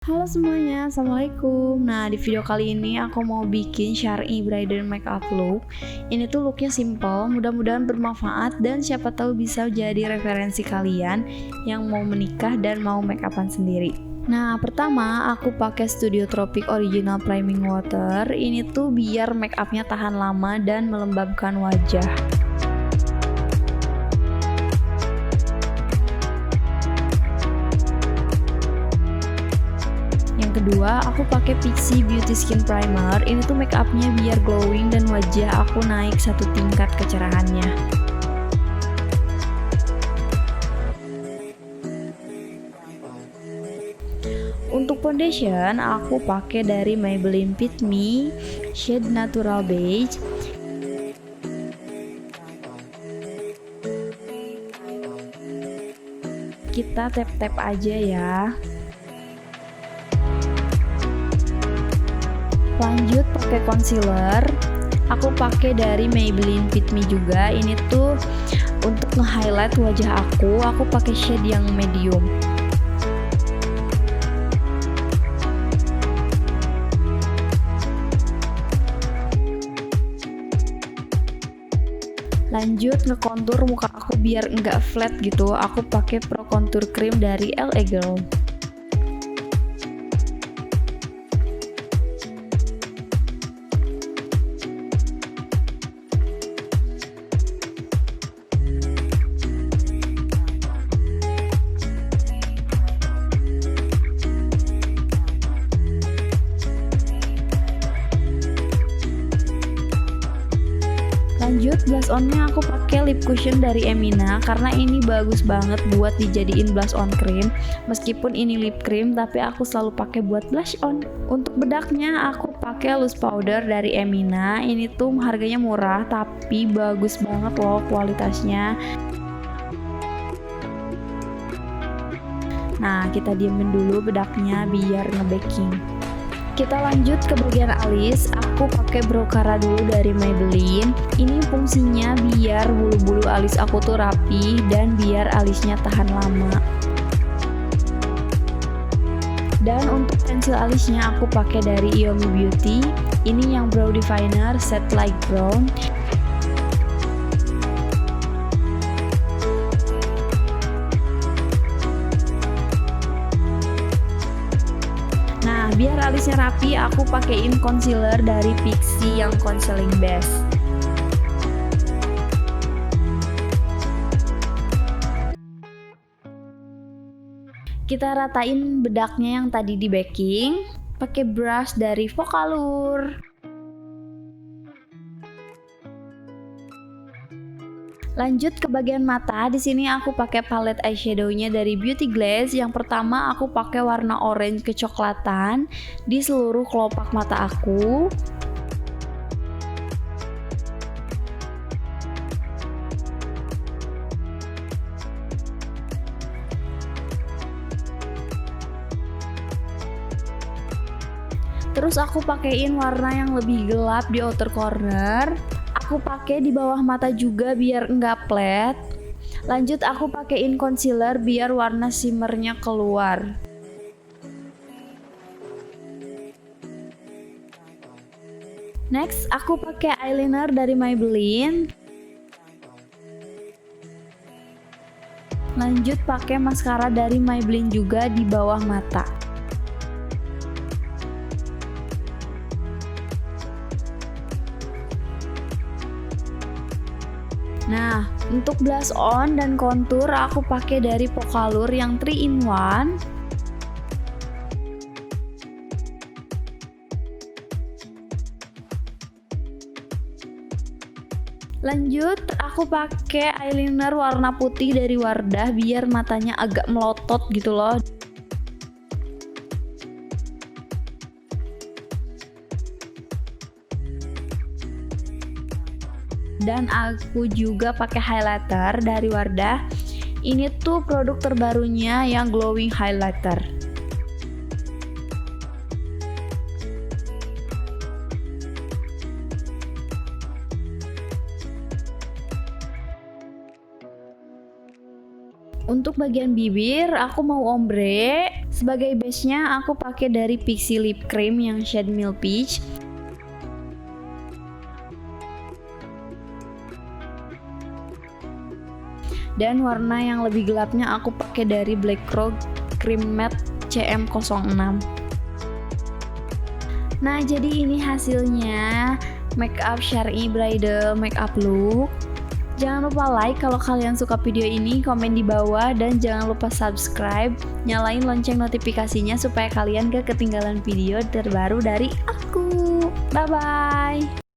Halo semuanya, Assalamualaikum. Nah, di video kali ini aku mau bikin syar'i bridal makeup look. Ini tuh looknya simple, mudah-mudahan bermanfaat dan siapa tahu bisa jadi referensi kalian yang mau menikah dan mau makeupan sendiri. Nah, pertama aku pakai Studio Tropic Original Priming Water. Ini tuh biar makeupnya tahan lama dan melembabkan wajah. Kedua, aku pakai Pixi Beauty Skin Primer. Ini tuh make upnya biar glowing dan wajah aku naik satu tingkat kecerahannya. Untuk foundation, aku pakai dari Maybelline Fit Me shade Natural Beige. Kita tap-tap aja ya. Lanjut pakai concealer, aku pakai dari Maybelline Fit Me juga. Ini tuh untuk nge-highlight wajah aku pakai shade yang medium. Lanjut nge-contour muka aku biar enggak flat gitu. Aku pakai Pro Contour Cream dari LA Girl. Lanjut blush onnya aku pakai lip cushion dari Emina karena ini bagus banget buat dijadiin blush on cream. Meskipun ini lip cream tapi aku selalu pakai buat blush on. Untuk bedaknya aku pakai loose powder dari Emina. Ini tuh harganya murah tapi bagus banget loh kualitasnya. Nah, kita diemin dulu bedaknya biar nge-baking. Kita lanjut ke bagian alis. Aku pakai Brocara dulu dari Maybelline. Ini fungsinya biar bulu-bulu alis aku tuh rapi dan biar alisnya tahan lama. Dan untuk pensil alisnya aku pakai dari Iomi Beauty. Ini yang brow definer set light brown. Biar alisnya rapi, aku pakein concealer dari Pixi yang Concealing Base. Kita ratain bedaknya yang tadi di baking, pakai brush dari Focallure. Lanjut ke bagian mata. Di sini aku pakai palette eyeshadow-nya dari Beauty Glaze. Yang pertama aku pakai warna orange kecoklatan di seluruh kelopak mata aku. Terus aku pakein warna yang lebih gelap di outer corner. Aku pakai di bawah mata juga biar enggak flat. Lanjut aku pakein concealer biar warna shimmernya keluar. Next aku pakai eyeliner dari Maybelline. Lanjut pakai maskara dari Maybelline juga di bawah mata. Nah, untuk blush on dan contour aku pakai dari Focallure yang 3 in 1. Lanjut, aku pakai eyeliner warna putih dari Wardah biar matanya agak melotot gitu loh. Dan aku juga pakai highlighter dari Wardah. Ini tuh produk terbarunya yang glowing highlighter. Untuk bagian bibir, aku mau ombre Sebagai base-nya aku pakai dari Pixi Lip Cream yang shade Milk Peach. Dan warna yang lebih gelapnya aku pakai dari Black Rock Cream Matte CM06. Nah, jadi ini hasilnya makeup Syar'i Bridal Makeup Look. Jangan lupa like kalau kalian suka video ini, komen di bawah, dan jangan lupa subscribe, nyalain lonceng notifikasinya supaya kalian gak ketinggalan video terbaru dari aku. Bye bye.